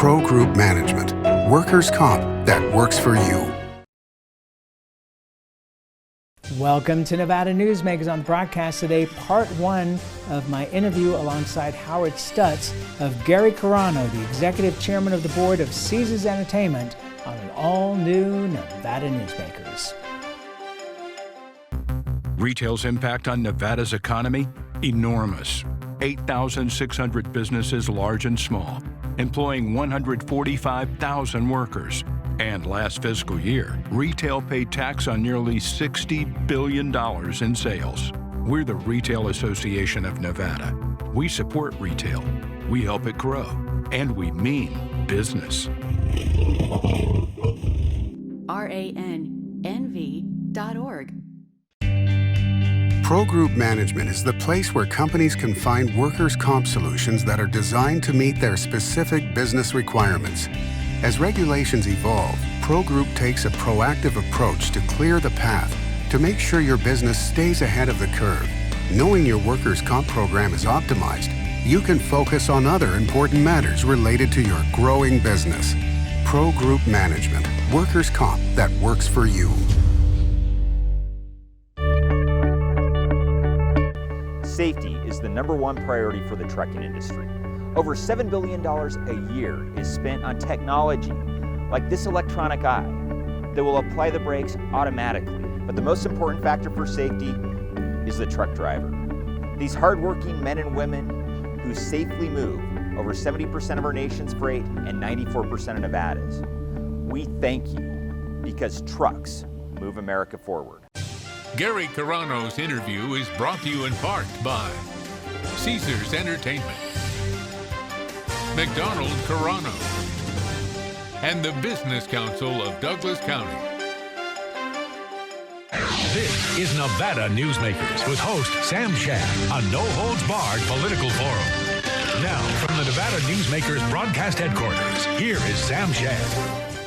Pro Group Management, workers' comp that works for you. Welcome to Nevada Newsmakers on the broadcast today, part one of my interview alongside Howard Stutz of Gary Carano, the executive chairman of the board of Caesars Entertainment, on an all-new Nevada Newsmakers. Retail's impact on Nevada's economy? Enormous. 8,600 businesses, large and small, employing 145,000 workers. And last fiscal year, retail paid tax on nearly $60 billion in sales. We're the Retail Association of Nevada. We support retail, we help it grow, and we mean business. RANNV.org. Pro Group Management is the place where companies can find workers' comp solutions that are designed to meet their specific business requirements. As regulations evolve, Pro Group takes a proactive approach to clear the path to make sure your business stays ahead of the curve. Knowing your workers' comp program is optimized, you can focus on other important matters related to your growing business. Pro Group Management, workers' comp that works for you. Safety is the #1 priority for the trucking industry. Over $7 billion a year is spent on technology like this electronic eye that will apply the brakes automatically. But the most important factor for safety is the truck driver. These hardworking men and women who safely move over 70% of our nation's freight and 94% of Nevada's. We thank you because trucks move America forward. Gary Carano's interview is brought to you in part by Caesars Entertainment, McDonald Carano, and the Business Council of Douglas County. This is Nevada Newsmakers with host Sam Shad, a no-holds-barred political forum. Now, from the Nevada Newsmakers broadcast headquarters, here is Sam Shad.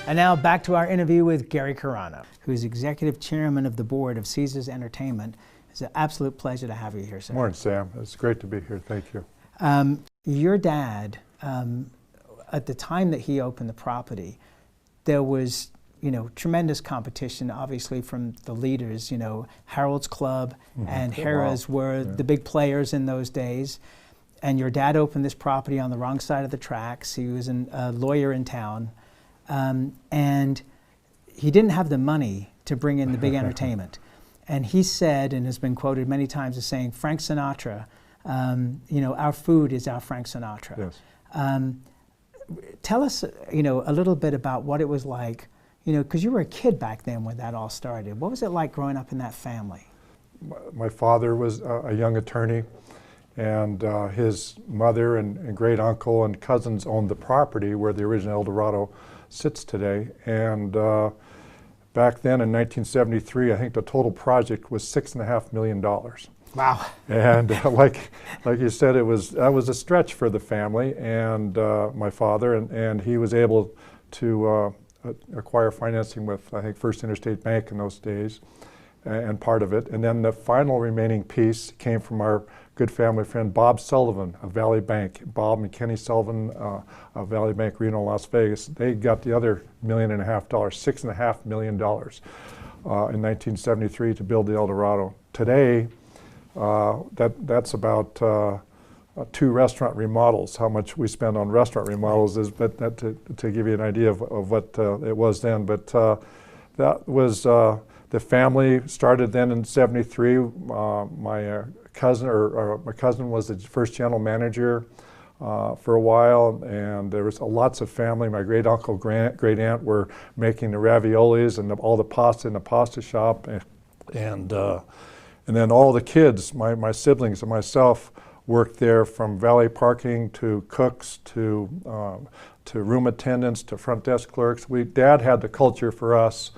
And now back to our interview with Gary Carano, who's executive chairman of the board of Caesars Entertainment. It's an absolute pleasure to have you here, sir. Morning, Sam. It's great to be here. Thank you. Your dad, at the time that he opened the property, there was, tremendous competition, obviously, from the leaders. Harold's Club and Harrah's were the big players in those days. And your dad opened this property on the wrong side of the tracks. He was a lawyer in town. And he didn't have the money to bring in the big entertainment. And he said, and has been quoted many times as saying, Frank Sinatra, our food is our Frank Sinatra. Yes. Tell us, a little bit about what it was like, because you were a kid back then when that all started. What was it like growing up in that family? My father was a young attorney, and his mother and great uncle and cousins owned the property where the original El Dorado sits today. And back then in 1973, I think the total project was $6.5 million. Wow. And like you said, that was a stretch for the family and my father, and he was able to acquire financing with, I think, First Interstate Bank in those days, and part of it. And then the final remaining piece came from our good family friend Bob Sullivan of Valley Bank. Bob and Kenny Sullivan of Valley Bank, Reno, Las Vegas. They got the other $1.5 million, $6.5 million in 1973 to build the El Dorado. Today, that's about 2 restaurant remodels. How much we spend on restaurant remodels is, but that to give you an idea of what it was then. But that was the family started then in '73. My cousin was the first general manager for a while, and there was lots of family. My great uncle, great aunt were making the raviolis and all the pasta in the pasta shop, and then all the kids, my siblings and myself, worked there from valet parking to cooks to room attendants to front desk clerks. Dad had the culture for us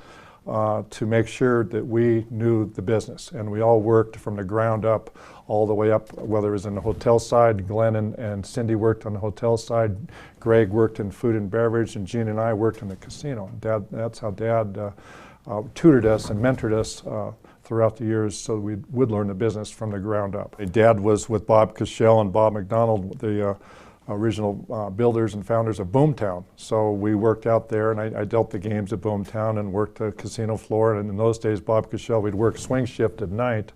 to make sure that we knew the business, and we all worked from the ground up all the way up, whether it was in the hotel side. Glenn and Cindy worked on the hotel side, Greg worked in food and beverage, and Gene and I worked in the casino. That's how Dad tutored us and mentored us throughout the years so we would learn the business from the ground up. Dad was with Bob Cashell and Bob McDonald, the original builders and founders of Boomtown. So we worked out there, and I dealt the games at Boomtown and worked the casino floor. And in those days, Bob Cashel, we'd work swing shift at night.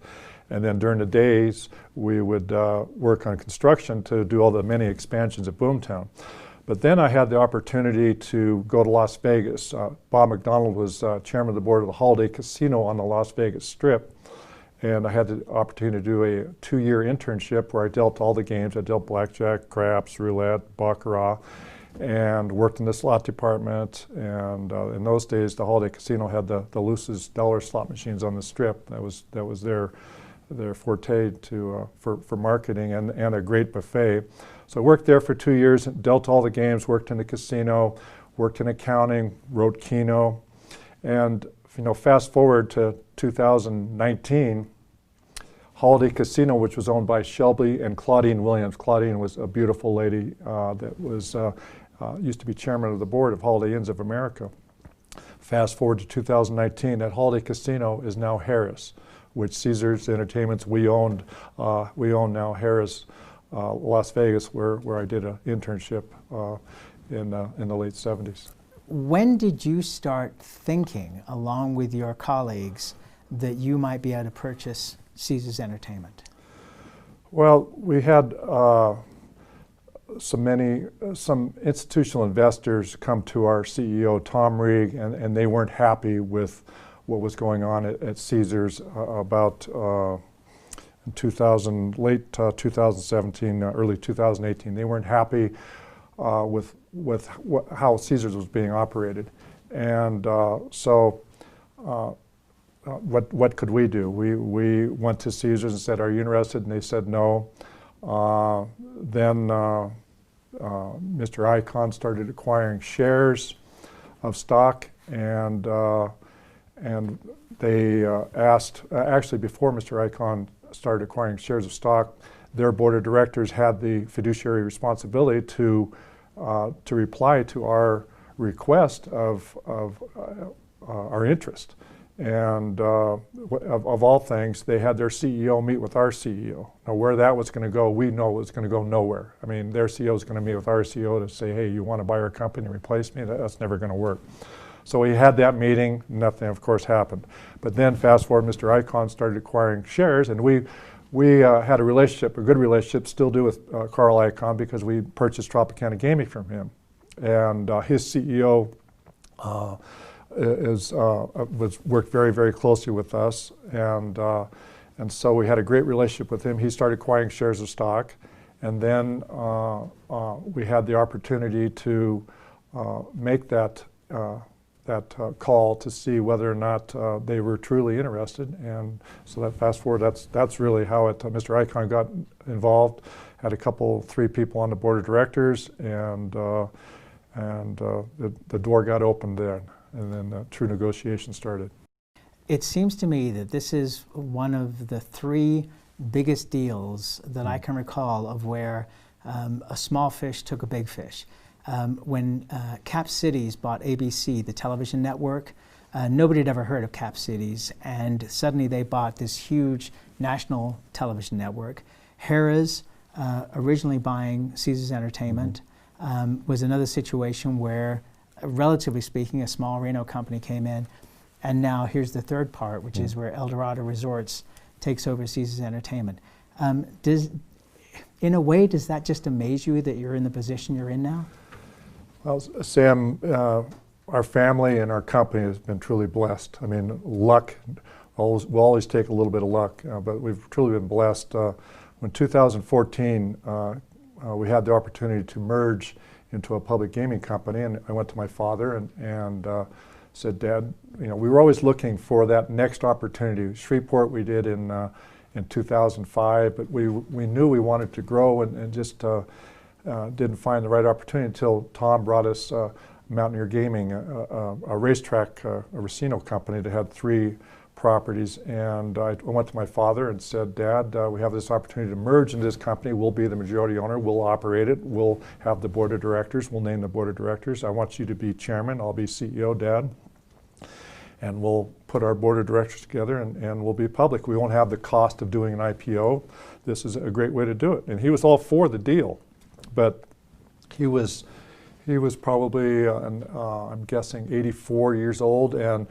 And then during the days, we would work on construction to do all the many expansions at Boomtown. But then I had the opportunity to go to Las Vegas. Bob McDonald was chairman of the board of the Holiday Casino on the Las Vegas Strip. And I had the opportunity to do a 2-year internship where I dealt all the games. I dealt blackjack, craps, roulette, baccarat, and worked in the slot department. And in those days, the Holiday Casino had the loosest dollar slot machines on the Strip. That was their forte for marketing, and a great buffet. So I worked there for 2 years, dealt all the games, worked in the casino, worked in accounting, wrote Keno, and fast forward to 2019, Holiday Casino, which was owned by Shelby and Claudine Williams. Claudine was a beautiful lady that was used to be chairman of the board of Holiday Inns of America. Fast forward to 2019, that Holiday Casino is now Harrah's, which Caesars Entertainments we own now Harrah's Las Vegas, where I did an internship in the late 70s. When did you start thinking, along with your colleagues, that you might be able to purchase Caesars Entertainment? Well, we had some institutional investors come to our CEO, Tom Reeg, and they weren't happy with what was going on at Caesars about in late 2017, early 2018. They weren't happy with how Caesars was being operated, and so what could we do? We went to Caesars and said, "Are you interested?" And they said no. Then Mr. Icahn started acquiring shares of stock, and they asked, actually before Mr. Icahn started acquiring shares of stock, their board of directors had the fiduciary responsibility to reply to our request of our interest. And of all things, they had their CEO meet with our CEO. Now, where that was going to go, we know it was going to go nowhere. I mean, their CEO is going to meet with our CEO to say, "Hey, you want to buy our company and replace me?" That's never going to work. So we had that meeting. Nothing, of course, happened. But then, fast forward, Mr. Icahn started acquiring shares, and we had a relationship, a good relationship, still do with Carl Icahn, because we purchased Tropicana Gaming from him, and his CEO worked very, very closely with us, and so we had a great relationship with him. He started acquiring shares of stock, and then we had the opportunity to make that call to see whether or not they were truly interested. And so that fast forward, that's really how Mr. Icahn got involved. Had three people on the board of directors, and the door got opened there, and then the true negotiation started. It seems to me that this is one of the 3 biggest deals that I can recall of where a small fish took a big fish. When Cap Cities bought ABC, the television network, nobody had ever heard of Cap Cities, and suddenly they bought this huge national television network. Harrah's, originally buying Caesars Entertainment, was another situation where, relatively speaking, a small Reno company came in, and now here's the third part, which is where Eldorado Resorts takes over Caesars Entertainment. In a way, does that just amaze you that you're in the position you're in now? Well, Sam, our family and our company has been truly blessed. I mean, luck, we'll always take a little bit of luck, but we've truly been blessed. When 2014, we had the opportunity to merge into a public gaming company, and I went to my father and said, "Dad, we were always looking for that next opportunity." Shreveport we did in 2005, but we knew we wanted to grow and just didn't find the right opportunity until Tom brought us Mountaineer Gaming, a racetrack, a Racino company that had 3 properties. And I went to my father and said, "Dad, we have this opportunity to merge into this company. We'll be the majority owner. We'll operate it. We'll have the board of directors. We'll name the board of directors. I want you to be chairman. I'll be CEO, Dad. And we'll put our board of directors together and we'll be public. We won't have the cost of doing an IPO. This is a great way to do it." And he was all for the deal. But He was probably, I'm guessing, 84 years old, and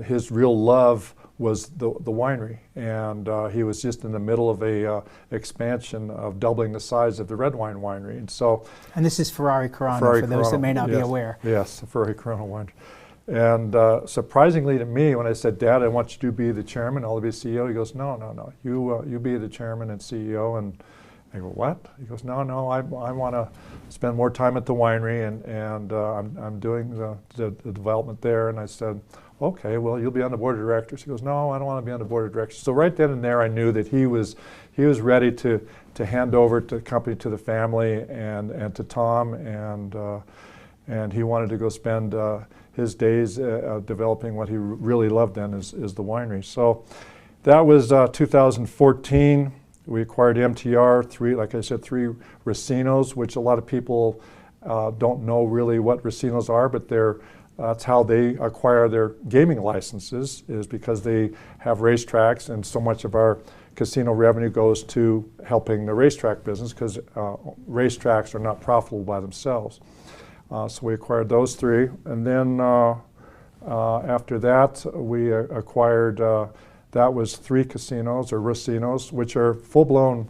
his real love was the winery, and he was just in the middle of a expansion of doubling the size of the red wine winery, and so. And this is Ferrari Carano, for those that may not be aware. Yes, the Ferrari Carano winery. And surprisingly to me, when I said, "Dad, I want you to be the chairman, I'll be CEO," he goes, "No, you be the chairman and CEO." And I go, "What?" He goes, "No, I want to spend more time at the winery, and I'm doing the development there." And I said, "Okay, well, you'll be on the board of directors." He goes, "No, I don't want to be on the board of directors." So right then and there, I knew that he was ready to hand over the company to the family and to Tom, and he wanted to go spend his days developing what he really loved then is the winery. So that was 2014. We acquired MTR, three racinos, which a lot of people don't know really what racinos are, but that's how they acquire their gaming licenses, is because they have racetracks, and so much of our casino revenue goes to helping the racetrack business, because racetracks are not profitable by themselves. So we acquired those three, and then after that we acquired, that was 3 casinos, or racinos, which are full-blown.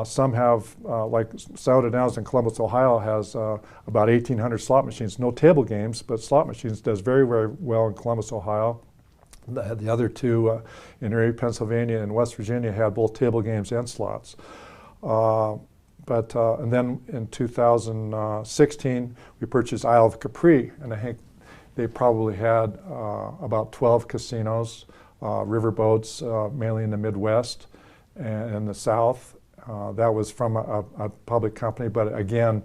Some have, like Soda Downs in Columbus, Ohio, has about 1,800 slot machines. No table games, but slot machines does very, very well in Columbus, Ohio. The other 2 in Erie, Pennsylvania, and West Virginia had both table games and slots. And then in 2016, we purchased Isle of Capri, and I think they probably had about 12 casinos, riverboats, mainly in the Midwest and in the South. That was from a public company, but again,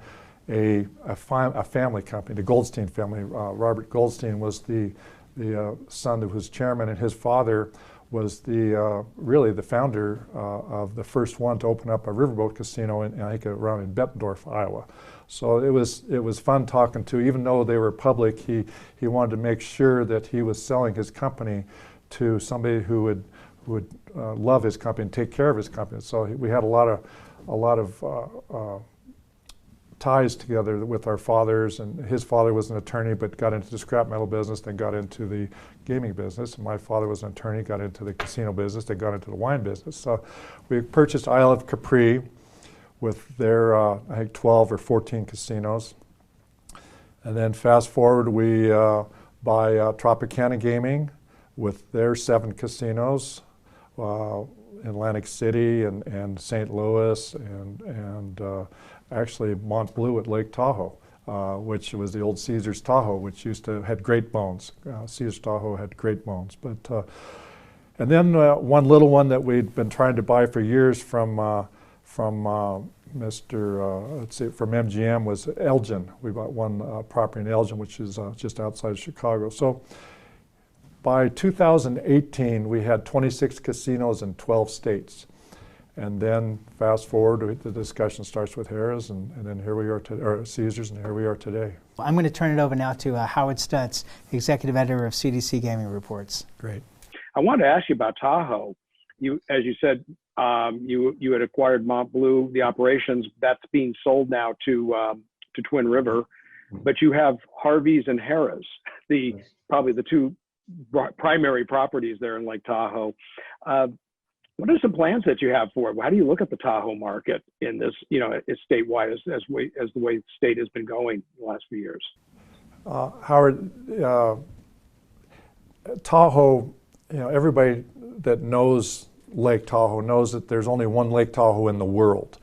a family company, the Goldstein family. Robert Goldstein was the son who was chairman, and his father was really the founder of the first one to open up a riverboat casino I think around in Bettendorf, Iowa. So it was fun talking to. Even though they were public, he wanted to make sure that he was selling his company to somebody who would love his company and take care of his company. So we had a lot of ties together with our fathers, and his father was an attorney but got into the scrap metal business, then got into the gaming business, and my father was an attorney, got into the casino business, then got into the wine business. So we purchased Isle of Capri with their I think 12 or 14 casinos, and then fast forward, we buy Tropicana Gaming with their 7 casinos, Atlantic City and St. Louis and actually Mont Bleu at Lake Tahoe, which was the old Caesar's Tahoe, which had great bones. Caesar's Tahoe had great bones. But and then one little one that we'd been trying to buy for years from MGM was Elgin. We bought one property in Elgin, which is just outside of Chicago. So by 2018, we had 26 casinos in 12 states. And then fast forward, the discussion starts with Harrah's, and then here we are, or Caesars, and here we are today. I'm going to turn it over now to Howard Stutz, Executive Editor of CDC Gaming Reports. Great. I wanted to ask you about Tahoe. As you said, you had acquired Mont Bleu, the operations. That's being sold now to Twin River, but you have Harvey's and Harrah's, probably the 2 primary properties there in Lake Tahoe. What are some plans that you have for it? How do you look at the Tahoe market in this, it's statewide as the way the state has been going the last few years? Howard, Tahoe, everybody that knows Lake Tahoe knows that there's only one Lake Tahoe in the world,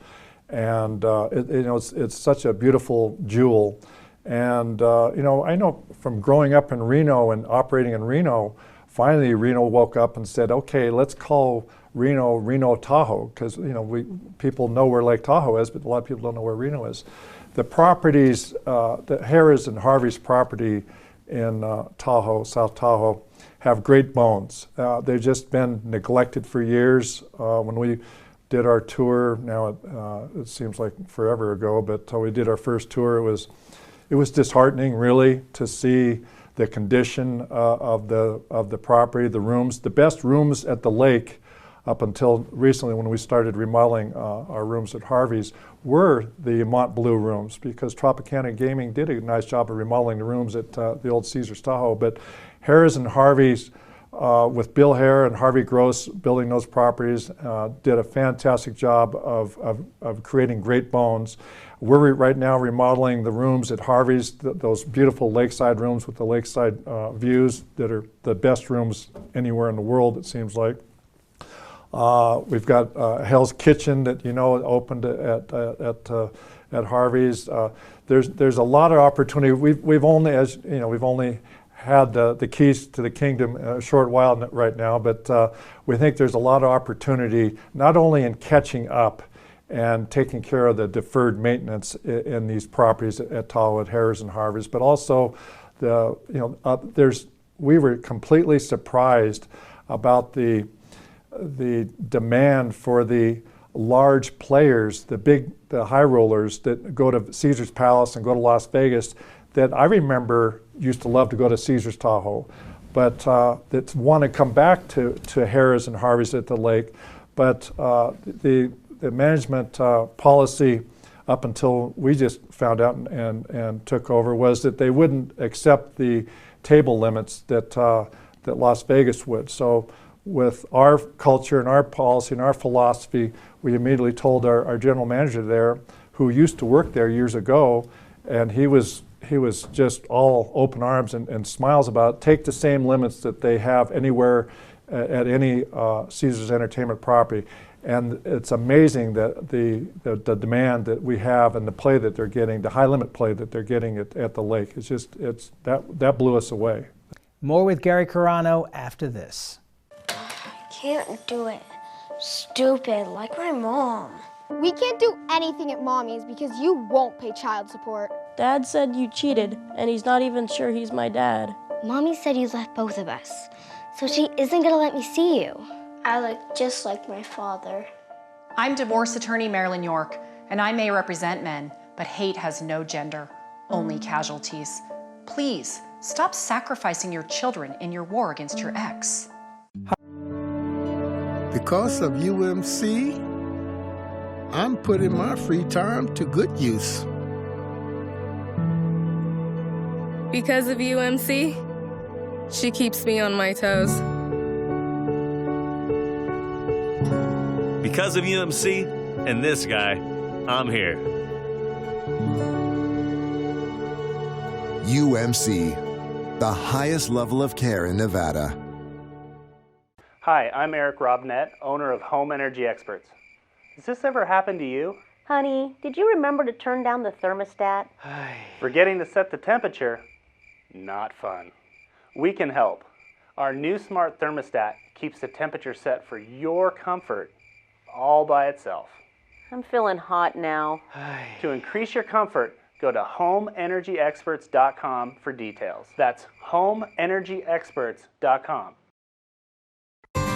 and it's such a beautiful jewel. And I know from growing up in Reno and operating in Reno, finally Reno woke up and said, "Okay, let's call Reno Tahoe," because people know where Lake Tahoe is, but a lot of people don't know where Reno is. The properties, the Harrah's and Harvey's property in Tahoe, South Tahoe, have great bones. They've just been neglected for years. When we did our tour, now it seems like forever ago, but we did our first tour. It was disheartening, really, to see the condition of the property, the rooms. The best rooms at the lake up until recently when we started remodeling our rooms at Harvey's, were the Mont Bleu rooms, because Tropicana Gaming did a nice job of remodeling the rooms at the old Caesars Tahoe. But Harrah's and Harvey's, with Bill Hare and Harvey Gross building those properties, did a fantastic job of creating great bones. We're right now remodeling the rooms at Harvey's, those beautiful lakeside rooms with the lakeside views that are the best rooms anywhere in the world, it seems like. We've got Hell's Kitchen that opened at Harvey's. There's a lot of opportunity. We've only, as you know, we've only had the keys to the kingdom a short while right now, but we think there's a lot of opportunity not only in catching up and taking care of the deferred maintenance in these properties at Tahoe, at Harrah's and Harvey's, but also we were completely surprised about the demand for the large players, the high rollers that go to Caesars Palace and go to Las Vegas, that I remember used to love to go to Caesars Tahoe, but that want to come back to Harrah's and Harvey's at the lake. But the management policy up until we just found out and took over was that they wouldn't accept the table limits that Las Vegas would. So with our culture and our policy and our philosophy, we immediately told our general manager there, who used to work there years ago, and he was just all open arms and smiles about it, take the same limits that they have anywhere at any Caesars Entertainment property. And it's amazing that the demand that we have and the play that they're getting, the high limit play that they're getting at the lake, that blew us away. More with Gary Carano after this. Can't do it. Stupid, like my mom. We can't do anything at Mommy's because you won't pay child support. Dad said you cheated, and he's not even sure he's my dad. Mommy said you left both of us, so she isn't gonna let me see you. I look just like my father. I'm divorce attorney Marilyn York, and I may represent men, but hate has no gender, only casualties. Please, stop sacrificing your children in your war against your ex. Because of UMC, I'm putting my free time to good use. Because of UMC, she keeps me on my toes. Because of UMC and this guy, I'm here. UMC, the highest level of care in Nevada. Hi, I'm Eric Robinette, owner of Home Energy Experts. Has this ever happened to you? Honey, did you remember to turn down the thermostat? Forgetting to set the temperature? Not fun. We can help. Our new smart thermostat keeps the temperature set for your comfort all by itself. I'm feeling hot now. To increase your comfort, go to homeenergyexperts.com for details. That's homeenergyexperts.com.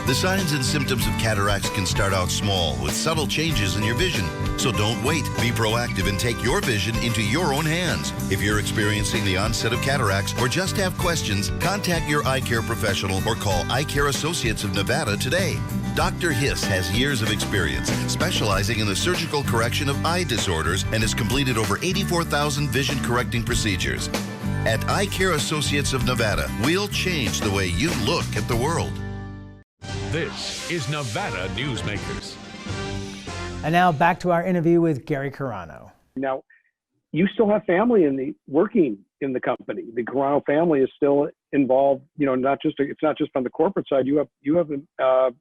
The signs and symptoms of cataracts can start out small with subtle changes in your vision. So don't wait. Be proactive and take your vision into your own hands. If you're experiencing the onset of cataracts or just have questions, contact your eye care professional or call Eye Care Associates of Nevada today. Dr. Hiss has years of experience specializing in the surgical correction of eye disorders and has completed over 84,000 vision correcting procedures. At Eye Care Associates of Nevada, we'll change the way you look at the world. This is Nevada Newsmakers. And now back to our interview with Gary Carano. Now, you still have family working in the company. The Carano family is still involved. You know, it's not just on the corporate side. You have our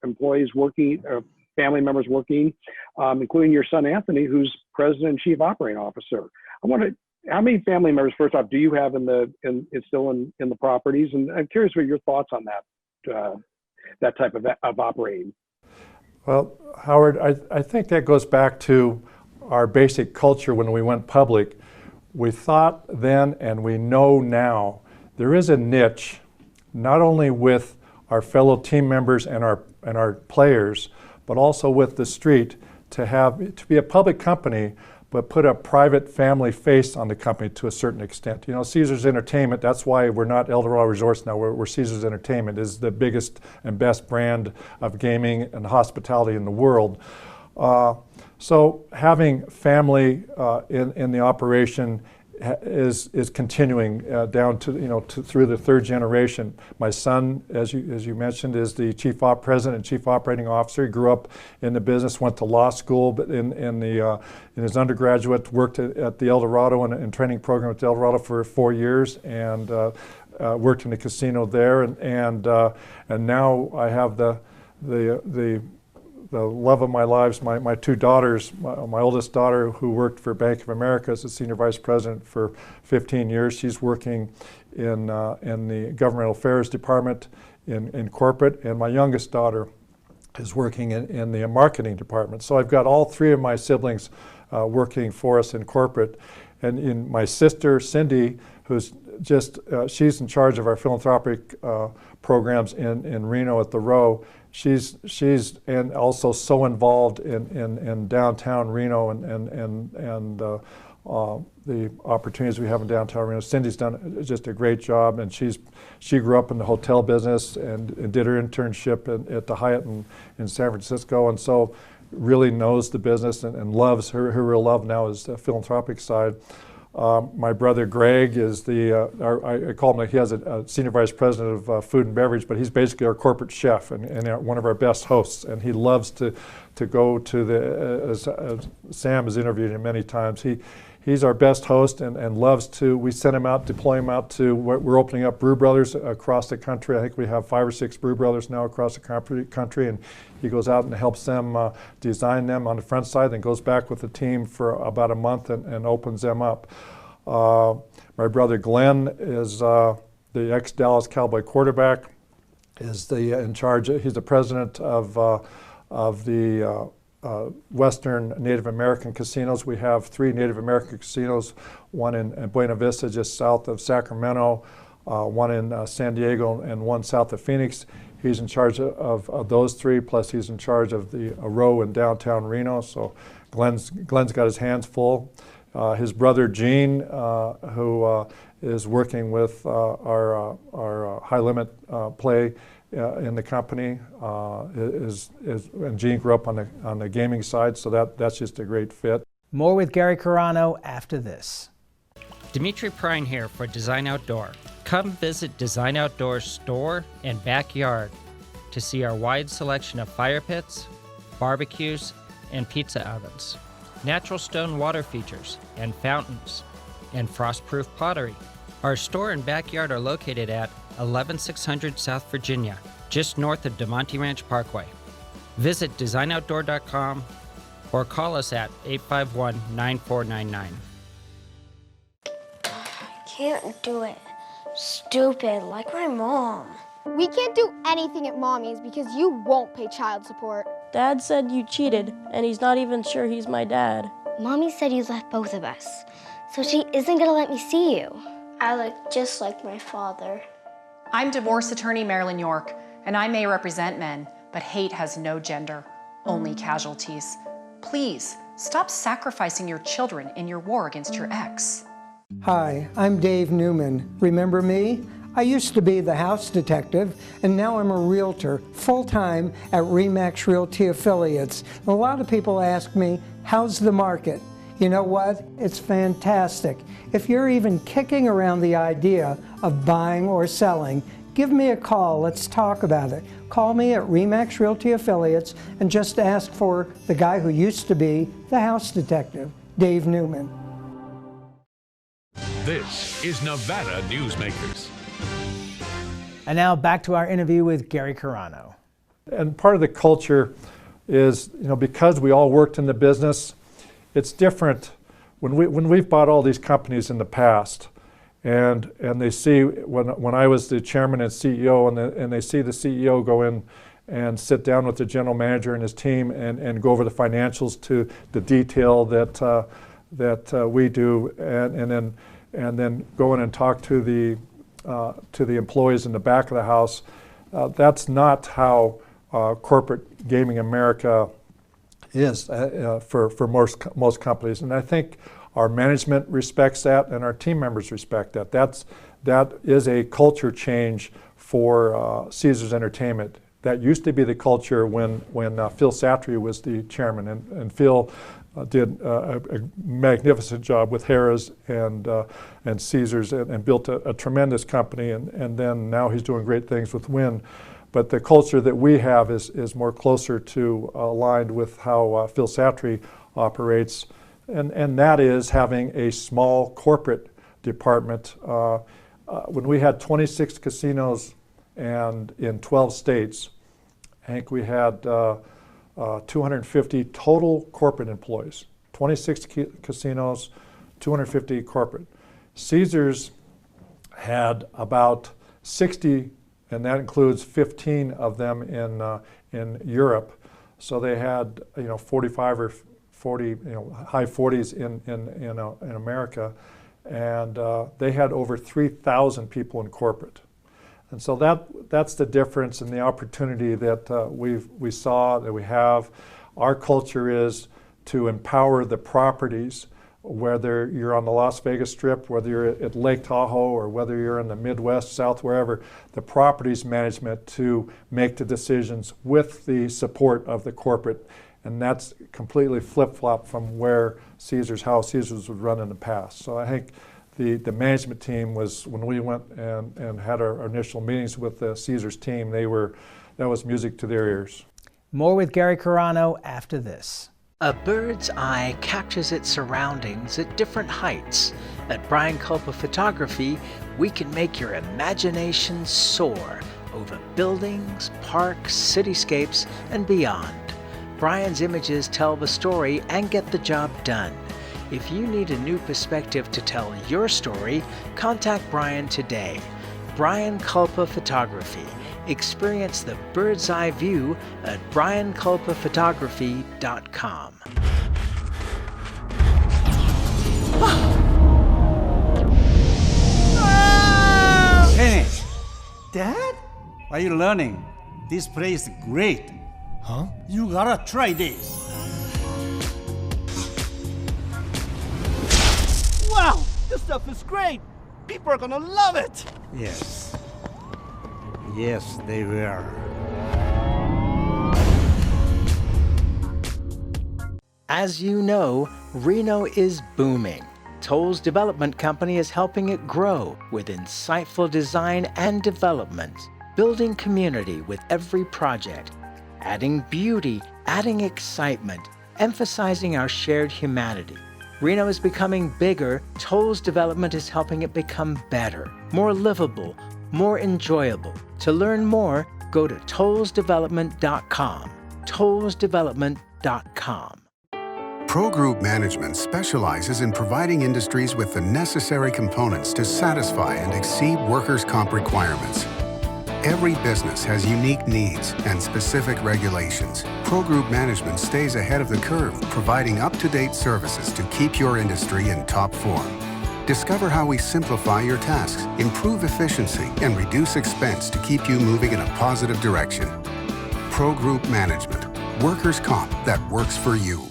employees working, family members working, including your son Anthony, who's president and chief operating officer. I wonder, how many family members, first off, do you have still in the properties? And I'm curious what your thoughts on that type of operating. Well, Howard, I think that goes back to our basic culture when we went public. We thought then, and we know now, there is a niche, not only with our fellow team members and our players, but also with the street to be a public company, but put a private family face on the company to a certain extent. You know, Caesars Entertainment, that's why we're not El Dorado Resorts now, we're Caesars Entertainment, is the biggest and best brand of gaming and hospitality in the world. So having family in the operation is continuing down to through the third generation. My son, as you mentioned, is the president and chief operating officer. He grew up in the business, went to law school, but in his undergraduate worked at the El Dorado and training program at the El Dorado for 4 years, and worked in the casino there. And now I have the love of my lives, my two daughters, my oldest daughter, who worked for Bank of America as a senior vice president for 15 years. She's working in the governmental affairs department in corporate, and my youngest daughter is working in the marketing department. So I've got all three of my siblings working for us in corporate. And in my sister, Cindy, who's she's in charge of our philanthropic programs in Reno at the Row. She's and also so involved in downtown Reno and the opportunities we have in downtown Reno. Cindy's done just a great job, and she grew up in the hotel business and did her internship at the Hyatt in San Francisco, and so really knows the business and loves her real love now is the philanthropic side. My brother Greg is I call him, he has a senior vice president of food and beverage, but he's basically our corporate chef and one of our best hosts. And he loves to go to as Sam has interviewed him many times, he's our best host and loves to, we send him out, deploy him out to, we're opening up Brew Brothers across the country. I think we have 5 or 6 Brew Brothers now across the country, and he goes out and helps them design them on the front side, then goes back with the team for about a month and opens them up. My brother Glenn is the ex-Dallas Cowboy quarterback, is in charge, he's the president of the Western Native American casinos. We have 3 Native American casinos, one in Buena Vista just south of Sacramento, one in San Diego, and one south of Phoenix. He's in charge of those 3, plus he's in charge of the Row in downtown Reno. So Glenn's got his hands full. His brother Gene, who is working with our high limit play in the company, and Gene grew up on the gaming side, so that's just a great fit. More with Gary Carano after this. Dimitri Prine here for Design Outdoor. Come visit Design Outdoor's store and backyard to see our wide selection of fire pits, barbecues, and pizza ovens, natural stone water features and fountains, and frost-proof pottery. Our store and backyard are located at 11600 South Virginia, just north of DeMonte Ranch Parkway. Visit designoutdoor.com or call us at 851-9499. Can't do it. Stupid, like my mom. We can't do anything at Mommy's because you won't pay child support. Dad said you cheated, and he's not even sure he's my dad. Mommy said you left both of us, so she isn't gonna let me see you. I look just like my father. I'm divorce attorney Marilyn York, and I may represent men, but hate has no gender, only casualties. Please, stop sacrificing your children in your war against your ex. Hi, I'm Dave Newman. Remember me? I used to be the house detective, and now I'm a realtor, full-time at RE/MAX Realty Affiliates. A lot of people ask me, how's the market? You know what? It's fantastic. If you're even kicking around the idea of buying or selling, give me a call. Let's talk about it. Call me at RE/MAX Realty Affiliates and just ask for the guy who used to be the house detective, Dave Newman. This is Nevada Newsmakers. And now back to our interview with Gary Carano. And part of the culture is, because we all worked in the business, it's different when we've bought all these companies in the past, and they see when I was the chairman and CEO, and they see the CEO go in and sit down with the general manager and his team and go over the financials to the detail that we do, and then go in and talk to the employees in the back of the house. That's not how corporate gaming America is for most companies. And I think our management respects that and our team members respect that. That is a culture change for Caesars Entertainment. That used to be the culture when Phil Satry was the chairman, and Phil did a magnificent job with Harrah's and Caesars and built a tremendous company, and then now he's doing great things with Wynn. But the culture that we have is more closer to aligned with how Phil Satry operates, and that is having a small corporate department. When we had 26 casinos and in 12 states, I think we had 250 total corporate employees, 26 casinos, 250 corporate. Caesars had about 60, and that includes 15 of them in Europe. So they had 45 or 40, high 40s in America, and they had over 3,000 people in corporate. And so that's the difference and the opportunity that we saw, that we have. Our culture is to empower the properties, whether you're on the Las Vegas Strip, whether you're at Lake Tahoe, or whether you're in the Midwest, South, wherever, the properties management to make the decisions with the support of the corporate. And that's completely flip-flop from how Caesars would run in the past. So I think the management team was, when we went and had our initial meetings with the Caesars team, that was music to their ears. More with Gary Carano after this. A bird's eye captures its surroundings at different heights. At Brian Culpa Photography, we can make your imagination soar over buildings, parks, cityscapes, and beyond. Brian's images tell the story and get the job done. If you need a new perspective to tell your story, contact Brian today. Brian Culpa Photography. Experience the bird's eye view at brianculpaphotography.com. Hey, Dad? Why are you learning? This place is great. Huh? You gotta try this. Wow, this stuff is great. People are gonna love it. Yes. Yes, they will. As you know, Reno is booming. Toll's development company is helping it grow with insightful design and development, building community with every project, adding beauty, adding excitement, emphasizing our shared humanity. Reno is becoming bigger. Toll's development is helping it become better, more livable, more enjoyable. To learn more, go to tollsdevelopment.com. tollsdevelopment.com. Pro Group Management specializes in providing industries with the necessary components to satisfy and exceed workers' comp requirements. Every business has unique needs and specific regulations. Pro Group Management stays ahead of the curve, providing up-to-date services to keep your industry in top form. Discover how we simplify your tasks, improve efficiency, and reduce expense to keep you moving in a positive direction. Pro Group Management. Workers' comp that works for you.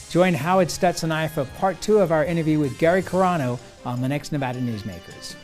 Join Howard Stutz and I for part 2 of our interview with Gary Carano on the next Nevada Newsmakers.